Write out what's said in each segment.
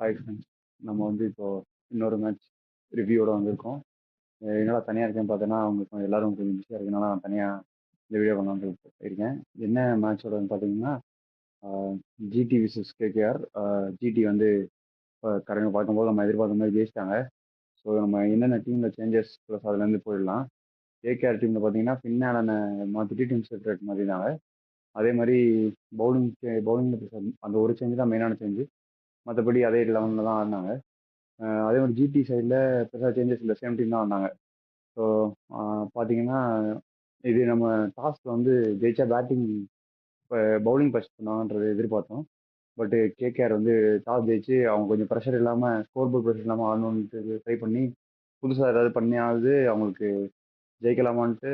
Hi friends. நம்ம வந்து இப்போ இன்னொரு மேட்ச் ரிவ்யூவோட வந்திருக்கோம். என்னடா தனியாக இருக்கேன்னு பார்த்தேன்னா, அவங்க எல்லாரும் கொஞ்சம் பிஸியாக இருக்கனால நான் தனியாக இந்த வீடியோ பண்ணலாம்னு இருக்கேன். என்ன மேட்சோட பார்த்தீங்கன்னா, ஜிடி விசஸ் கேகேஆர். ஜிடி வந்து இப்போ கரெக்டாக பார்க்கும்போது நம்ம எதிர்பார்த்த மாதிரி ஜெயிச்சிட்டாங்க. ஸோ நம்ம என்னென்ன டீமில் சேஞ்சஸ் ப்ளஸ் அதுலேருந்து போயிடலாம். கேகேஆர் டீமில் பார்த்தீங்கன்னா பின்னாலனை மாற்றிட்டு டீம் செப்பரேட் மாற்றினாங்க. அதே மாதிரி பவுலிங் பவுலிங்கில் அந்த ஒரு சேஞ்சு தான் மெயினான சேஞ்சு. மற்றபடி அதே 11 தான் ஆடினாங்க. அதே மாதிரி ஜிடி சைடில் பெருசாக சேஞ்சஸ் இல்லை, சேம் டீம் தான் வந்தாங்க. ஸோ பார்த்தீங்கன்னா, இது நம்ம டாஸில் வந்து ஜெயிச்சா பேட்டிங் இப்போ பவுலிங் ஃபர்ஸ்ட் பண்ணுவாங்கன்றது எதிர்பார்த்தோம். பட்டு கேகேஆர் வந்து டாஸ் ஜெயிச்சு அவங்க கொஞ்சம் ப்ரெஷர் இல்லாமல், ஸ்கோர் போர்ட் ப்ரெஷர் இல்லாமல் ஆடணுன்ட்டு ட்ரை பண்ணி புதுசாக ஏதாவது பண்ணியாவது அவங்களுக்கு ஜெயிக்கலாமான்ட்டு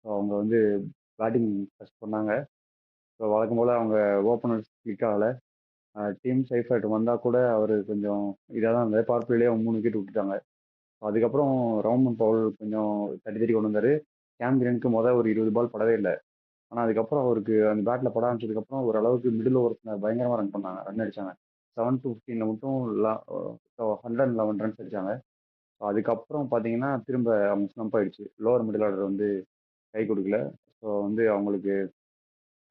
ஸோ அவங்க வந்து பேட்டிங் ஃபர்ஸ்ட் பண்ணாங்க. ஸோ வழக்கம் போல் அவங்க ஓப்பனர்ஸ் கிளிக் ஆகலை. டீம் சைஃபர்ட் வந்தால் கூட அவர் கொஞ்சம் இதாக தான் இருந்தார். பவர் பிளேலேயே அவங்க 3 விக்கெட் விட்டுட்டாங்க. அதுக்கப்புறம் ரவுமன் பவுல் கொஞ்சம் தட்டி தட்டி கொண்டு வந்தார். கேம் கிரீனுக்கு ஒரு 20 பால் படவே இல்லை. ஆனால் அதுக்கப்புறம் அவருக்கு அந்த பேட்டில் பட ஆரம்பிச்சதுக்கப்புறம் ஓரளவுக்கு மிடில் ஓவர்ஸில் பயங்கரமாக ரன் பண்ணாங்க, ரன் அடித்தாங்க. 7-15 மட்டும் 111 ரன்ஸ் அடித்தாங்க. ஸோ அதுக்கப்புறம் பார்த்தீங்கன்னா திரும்ப அவங்க ஸ்லம்ப் ஆயிடுச்சு. லோவர் மிடில் ஆர்டர் வந்து கை கொடுக்கல. ஸோ வந்து அவங்களுக்கு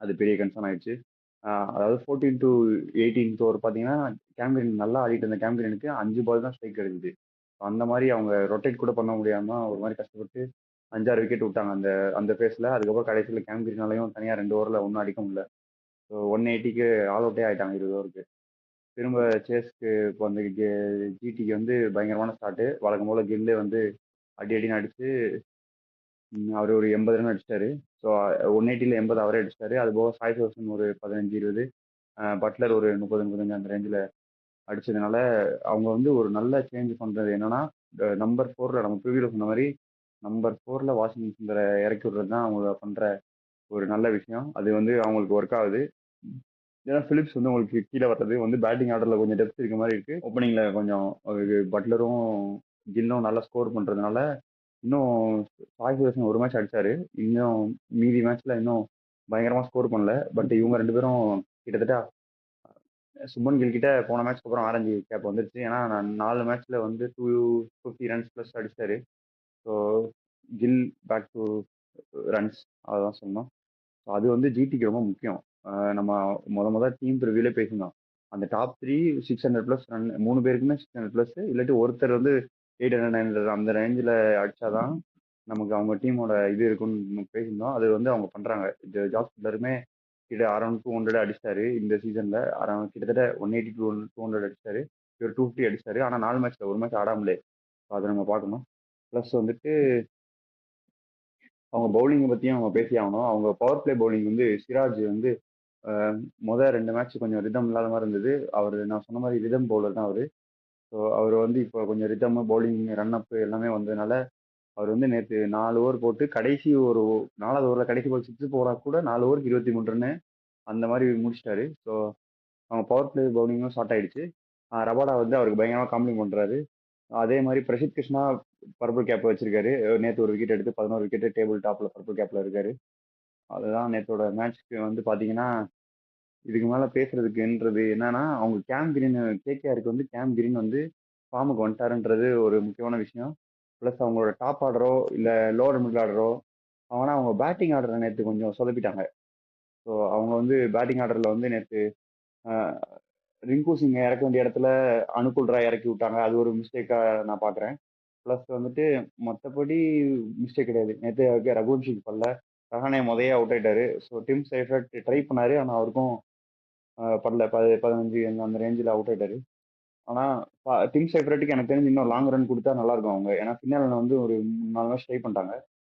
அது பெரிய கன்சர்ன் ஆயிடுச்சு. அதாவது 14-18 ஓவர் பார்த்தீங்கன்னா கேம்கிரீன் நல்லா ஆடிட்டு இருந்த கேம்கிரீனுக்கு 5 பால் தான் ஸ்ட்ரைக் கிடைக்குது. அந்த மாதிரி அவங்க ரொட்டேட் கூட பண்ண முடியாமல் ஒரு மாதிரி கஷ்டப்பட்டு 5-6 விக்கெட் விட்டாங்க அந்த அந்த ஃபேஸில். அதுக்கப்புறம் கடைசியில் கேம்கிரீனாலையும் தனியாக 2 ஓவரில் ஒன்றும் அடிக்க முடியல. ஸோ 180க்கு ஆல் அவுட்டே ஆயிட்டாங்க 20 ஓவருக்கு. திரும்ப சேஸ்க்கு இப்போ அந்த ஜிடிக்கு வந்து பயங்கரமான ஸ்டார்ட்டு. வழக்கம் போல் கில்லே வந்து அடி அடின்னு அடிச்சு அவர் ஒரு 80 ரன் அடிச்சிட்டாரு. ஸோ 180ல் 80 அவரே அடிச்சிட்டாரு. அது போக சாய் சுதர்சன் ஒரு 15-20, பட்லர் ஒரு 30-35 அந்த ரேஞ்சில் அடிச்சதுனால அவங்க வந்து ஒரு நல்ல சேஞ்ச் பண்ணுறது என்னன்னா, நம்பர் 4ல் நம்ம ப்ரிவியூவில் சொன்ன மாதிரி நம்பர் 4ல் வாஷிங்டன் சுந்தரை இறக்கி விடுறது தான் அவங்க பண்ணுற ஒரு நல்ல விஷயம். அது வந்து அவங்களுக்கு ஒர்க் ஆகுது. ஏன்னா பிலிப்ஸ் வந்து உங்களுக்கு கீழே வர்றது வந்து பேட்டிங் ஆர்டரில் கொஞ்சம் டெப்த் இருக்க மாதிரி இருக்கு. ஓப்பனிங்கில் கொஞ்சம் பட்லரும் கில்லும் நல்லா ஸ்கோர் பண்ணுறதுனால இன்னும் சாய் சுதர்சன் ஒரு மேட்ச் அடிச்சாரு. இன்னும் மீதி மேட்ச்ல இன்னும் பயங்கரமாக ஸ்கோர் பண்ணல. பட் இவங்க 2 பேரும் கிட்டத்தட்ட சுமன் கில் கிட்ட போன மேட்ச்க்கு அப்புறம் ஆரஞ்சு கேப் வந்துருச்சு. ஏன்னா நான் 4 மேட்ச்ல வந்து 250 ரன்ஸ் ப்ளஸ் அடிச்சாரு. So Gill back to runs அதான் சொன்னோம். ஸோ அது வந்து ஜிடிக்கு ரொம்ப முக்கியம். நம்ம முத டீம் ரிவ்யூலே பேசியிருந்தோம். அந்த டாப் 3 600+ ரன் 3 பேருக்குமே 600+, இல்லாட்டி ஒருத்தர் வந்து 800-900 அந்த ரேஞ்சில் அடிச்சாதான் நமக்கு அவங்க டீமோட இது இருக்குன்னு பேசியிருந்தோம். அது வந்து அவங்க பண்றாங்க. ஜாஸ் பட்லருமே கிட்ட அரௌண்ட் 200 அடிச்சாரு இந்த சீசன்ல. அரௌண்ட் கிட்டத்தட்ட 180 to 200 அடிச்சாரு. இவர் 250 அடிச்சாரு. ஆனா 4 மேட்ச்ல ஒரு மேட்ச் ஆடாமலே. அதை நம்ம பார்க்கணும். ப்ளஸ் வந்துட்டு அவங்க பவுலிங்கை பற்றியும் அவங்க பேசி ஆகணும். அவங்க பவர் பிளே பவுலிங் வந்து சிராஜ் வந்து முதல் 2 மேட்ச் கொஞ்சம் ரிதம் இல்லாத மாதிரி இருந்தது. அவர் நான் சொன்ன மாதிரி ரிதம் பவுலர் தான் அவர். ஸோ அவர் வந்து இப்போ கொஞ்சம் ரிதம் பவுலிங் ரன் அப் எல்லாமே வந்ததுனால அவர் வந்து நேற்று 4 ஓவர் போட்டு கடைசி ஒரு 4வது ஓவரில் கடைசி பால் 6 போனால் கூட 4 ஓவருக்கு 23 ரன்னு அந்த மாதிரி முடிச்சிட்டாரு. ஸோ அவங்க பவர் பிளே பவுலிங்கும் ஷார்ட் ஆயிடுச்சு. ரபாடா வந்து அவருக்கு பயங்கரமாக காம்ப்ளிங் பண்ணுறாரு. அதே மாதிரி பிரசித் கிருஷ்ணா பர்பிள் கேப் வச்சிருக்காரு. நேற்று ஒரு விக்கெட் எடுத்து 11 விக்கெட் டேபிள் டாப்ல பர்பிள் கேப்ல இருக்காரு. அதுதான் நேற்றோட மேட்ச்க்கு வந்து பார்த்தீங்கன்னா இதுக்கு மேலே பேசுறதுக்குன்றது என்னன்னா, அவங்க கேம் கிரீன் கேகேஆருக்கு வந்து கேம் கிரீன் வந்து ஃபார்முக்கு வந்துட்டாருன்றது ஒரு முக்கியமான விஷயம். ப்ளஸ் அவங்களோட டாப் ஆர்டரோ இல்லை லோவர் மிடில் ஆர்டரோ அவனா அவங்க பேட்டிங் ஆர்டரை நேற்று கொஞ்சம் சொதப்பிட்டாங்க. ஸோ அவங்க வந்து பேட்டிங் ஆர்டரில் வந்து நேற்று ரிங்கு சிங் இறக்க வேண்டிய இடத்துல அனுகுல் ராய் இறக்கி விட்டாங்க. அது ஒரு மிஸ்டேக்காக நான் பார்க்குறேன். ப்ளஸ் வந்துட்டு மற்றபடி மிஸ்டேக் கிடையாது. நேற்று ரகுவன்ஷிக்கு பண்ணல. ரஹானே முதையே அவுட் ஆயிட்டாரு. ஸோ டிம் சைஃபர்ட் ட்ரை பண்ணாரு. ஆனால் அவருக்கும் படல 15 அந்த ரேஞ்சில் அவுட் ஆயிட்டாரு. ஆனால் டிம் சைஃபர்ட்டுக்கு எனக்கு தெரிஞ்சு இன்னும் லாங் ரன் கொடுத்தா நல்லா இருக்கும் அவங்க. ஏன்னா பின்னால் வந்து ஒரு 4 மேட்ச் ட்ரை பண்ணிட்டாங்க.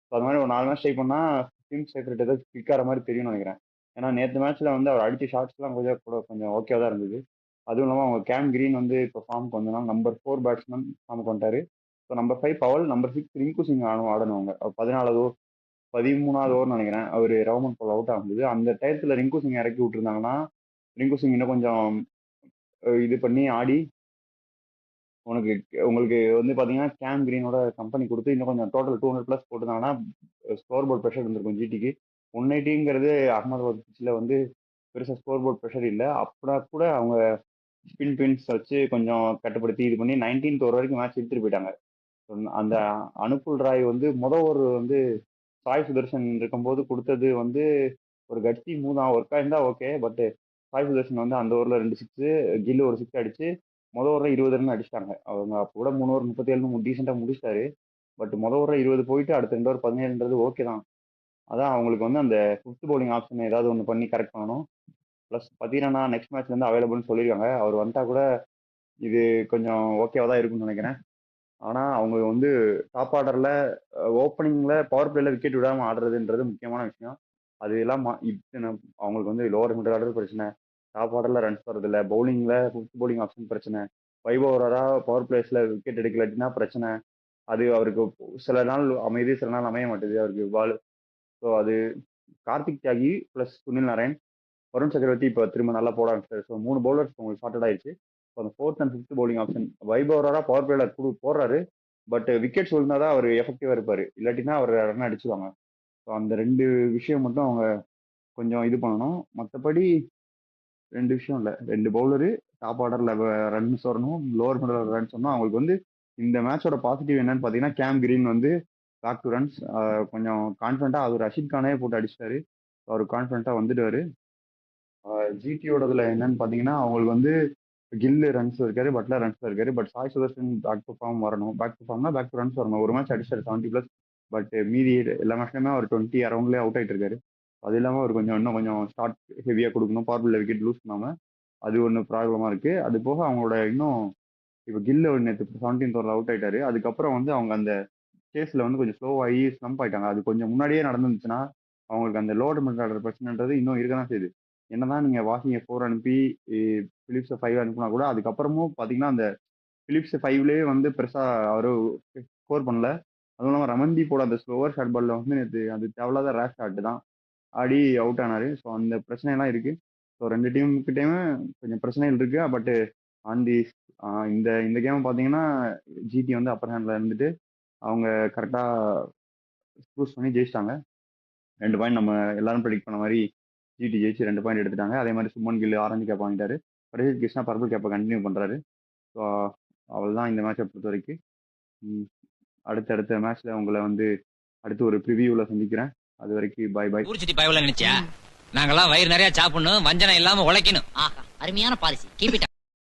ஸோ அது மாதிரி ஒரு 4 மேட்ச் ட்ரை பண்ணால் டிம் சைஃபர்ட் ஏதாவது கிளிக் ஆகிற மாதிரி தெரியும்னு நினைக்கிறேன். ஏன்னா நேற்று மேட்ச்ல வந்து அவர் அடித்த ஷாட்ஸ்லாம் கொஞ்சம் ஓகே தான் இருந்தது. அதுவும் இல்லாமல் அவங்க கேம் கிரீன் வந்து இப்போ ஃபார்முக்கு வந்தோம்னா நம்பர் 4 பேட்ஸ்மேன் ஃபார்முக்கு வந்துட்டாரு. So number 5 Powell, number 6 Rinku Singh ஆடணும் அவங்க. 14வது ஓவர் 13வது ஓவர்னு நினைக்கிறேன் அவர் ரவுமன் பால் அவுட் ஆகுது. அந்த டயத்தில் ரிங்கு சிங் இறக்கி விட்டுருந்தாங்கன்னா ரிங்கு சிங் இன்னும் கொஞ்சம் இது பண்ணி ஆடி உங்களுக்கு வந்து பார்த்தீங்கன்னா கேம் கிரீனோட கம்பெனி கொடுத்து இன்னும் கொஞ்சம் டோட்டல் 200+ போட்டுருந்தாங்கன்னா ஸ்கோர் போர்ட் ப்ரெஷர் இருந்திருக்கும் ஜிடிக்கு. 180ங்கிறது அகமதாபாத் பிச்சில் வந்து பெருசாக ஸ்கோர் போர்ட் ப்ரெஷர் இல்லை. அப்படின்னா கூட அவங்க ஸ்பின் பின்ஸ் வச்சு கொஞ்சம் கட்டுப்படுத்தி இது பண்ணி 19th ஓவர் வரைக்கும் மேட்ச் எடுத்துட்டு போயிட்டாங்க. அந்த அனுப்புல் ராய் வந்து ஒரு வந்து சாய் சுதர்ஷன் இருக்கும்போது கொடுத்தது வந்து ஒரு கட்சி மூவ் தான். ஒர்க் ஆயிருந்தா ஓகே. பட் சாய் சுதர்ஷன் வந்து அந்த ஓவரில் 2 சிக்ஸு, கில்லு ஒரு சிக்ஸ் அடிச்சு ஓவரில் 20 ரன் அடிச்சிட்டாங்க. அவங்க அப்போ கூட 3 ஓவர் 37 டீசெண்டாக முடிச்சிட்டாரு. பட் ஓவரில் 20 போயிட்டு அடுத்த 2 ஓவர் 17ன்றது ஓகே தான். அதான் அவங்களுக்கு வந்து அந்த ஃபிஃப்த் பவுலிங் ஆப்ஷன் ஏதாவது ஒன்று பண்ணி கரெக்ட் பண்ணணும். ப்ளஸ் பத்தீரனா நெக்ஸ்ட் மேட்ச்ல இருந்து அவைலபிள்னு சொல்லியிருக்காங்க. அவர் வந்துட்டா கூட இது கொஞ்சம் ஓகேவா தான் இருக்கும்னு நினைக்கிறேன். ஆனால் அவங்க வந்து டாப் ஆர்டரில் ஓப்பனிங்கில் பவர் பிளேல விக்கெட் விடாமல் ஆடுறதுன்றது முக்கியமான விஷயம். அது எல்லாம் அவங்களுக்கு வந்து லோவர் மிடில் ஆர்டர் பிரச்சனை, டாப் ஆர்டரில் ரன்ஸ் வரதில்லை, பவுலிங்கில் ஃபிஃப்த் பவுலிங் ஆப்ஷன் பிரச்சனை, வைபவரா பவர் பிளேஸில் விக்கெட் எடுக்கலாட்டினா பிரச்சனை. அது அவருக்கு சில நாள் அமையுது, சில நாள் அமைய மாட்டேது அவருக்கு பால். ஸோ அது கார்த்திக் தியாகி ப்ளஸ் சுனில் நாராயண், வருண் சக்கரவர்த்தி இப்போ திரும்ப நல்லா போட ஆரம்பிச்சாரு. ஸோ 3 பவுலர்ஸ் உங்களுக்கு ஷார்ட்டட் ஆயிடுச்சு. ஸோ அந்த 4th and 5th bowling option வைபவரா பவர் பிளேல போடுறாரு. பட் விக்கெட்ஸ் விழுந்தா தான் அவர் எஃபெக்டிவா இருப்பாரு, இல்லாட்டினா அவர் ரன் அடிச்சுவாங்க. ஸோ அந்த 2 விஷயம் மட்டும் அவங்க கொஞ்சம் இது பண்ணணும். மற்றபடி 2 விஷயம் இல்லை, 2 பவுலரு டாப் ஆர்டர்ல ரன்ஸ் வரணும், லோவர் மிடில் ரன்ஸ் வரணும். அவங்களுக்கு வந்து இந்த மேட்சோட பாசிட்டிவ் என்னன்னு பார்த்தீங்கன்னா, கேம் கிரீன் வந்து பேக் டு ரன்ஸ் கொஞ்சம் கான்ஃபிடண்டா அவர் ரஷீத் கானே போட்டு அடிச்சிட்டாரு. அவர் கான்ஃபிடண்டா வந்துடுவாரு. ஜிடியோடதுல என்னன்னு பார்த்தீங்கன்னா, அவங்களுக்கு வந்து கில்லு ரன்ஸ் இருக்காரு, பட்லர் ரன்ஸ் இருக்காரு. But Sai Sudharsan back to form வரணும். பேக் டு ஃபார்ம்னா பேக் டு ரன்ஸ் வரணும். ஒரு மேட்ச் அடிச்சாரு 70+. பட் மீதி எல்லா மேட்ச்லயுமே அவர் 20 அரௌண்ட்லேயே அவுட் ஆயிட்டு இருக்காரு. அது இல்லாமல் அவர் இன்னும் கொஞ்சம் ஸ்டார்ட் ஹெவியாக கொடுக்கணும், பவர் பிளேல விக்கெட் லூஸ் பண்ணாம. அது ஒன்று ப்ராப்ளமா இருக்கு. அது போக அவங்களோட இன்னும் இப்போ கில்ல நேற்று 17th ஓவரில் அவுட் ஆயிட்டாரு. அதுக்கப்புறம் வந்து அவங்க அந்த சேஸ்ல வந்து கொஞ்சம் ஸ்லோவாகி ஸ்லம்ப் ஆயிட்டாங்க. அது கொஞ்சம் முன்னாடியே நடந்துருந்துச்சுன்னா அவங்களுக்கு அந்த லோடு மிடில் பிரச்சனைன்றது இன்னும் இருக்க தான் செய்யுது. என்னதான் நீங்க வாஷிங்கை 4 அனுப்பி பிலிப்ஸை 5 அனுப்புனா கூட அதுக்கப்புறமும் பார்த்தீங்கன்னா அந்த பிலிப்ஸ் 5லேயே வந்து பெருசா அவரு ஸ்கோர் பண்ணல. அதுவும் இல்லாமல் ரமன்தீப்போட அந்த ஸ்லோவர் ஷார்ட் பால்ல வந்து நேற்று அது தேவையில்லாத ரேஷ் ஷாட் தான் ஆடி அவுட் ஆனாரு. ஸோ அந்த பிரச்சனைலாம் இருக்கு. ஸோ 2 டீமுக்கிட்டையுமே கொஞ்சம் பிரச்சனைகள் இருக்கு. பட் ஆன் தி இந்த இந்த கேம் பார்த்தீங்கன்னா ஜிடி வந்து அப்பர் ஹேண்ட்ல இருந்துட்டு அவங்க கரெக்டாக சூஸ் பண்ணி ஜெயிச்சிட்டாங்க. 2 பாயிண்ட் நம்ம எல்லாரும் ப்ரெடிக்ட் பண்ண மாதிரி ஜிடி ஜெயிச்சு 2 பாயிண்ட் எடுத்துட்டாங்க. அதே மாதிரி சுமன் கில் ஆரஞ்சு கேப் வாங்கிட்டாரு. பிரதீப் கிருஷ்ணா பர்பிள் கேப்பை கண்டினியூ பண்றாரு. ஸோ அவ்வளோதான் இந்த மேட்சை பொறுத்த வரைக்கும். அடுத்த மேட்ச்ல உங்களை வந்து அடுத்து ஒரு ப்ரிவியூவில் சந்திக்கிறேன். அது வரைக்கும் பாய் பாய். ஊர் சுத்தி பயவுல நினைச்சா நாங்கெல்லாம் வயிறு நிறைய சாப்பிடணும், வஞ்சனம் இல்லாம உழைக்கணும். ஆஹா, அருமையான பாலிசி. Keep it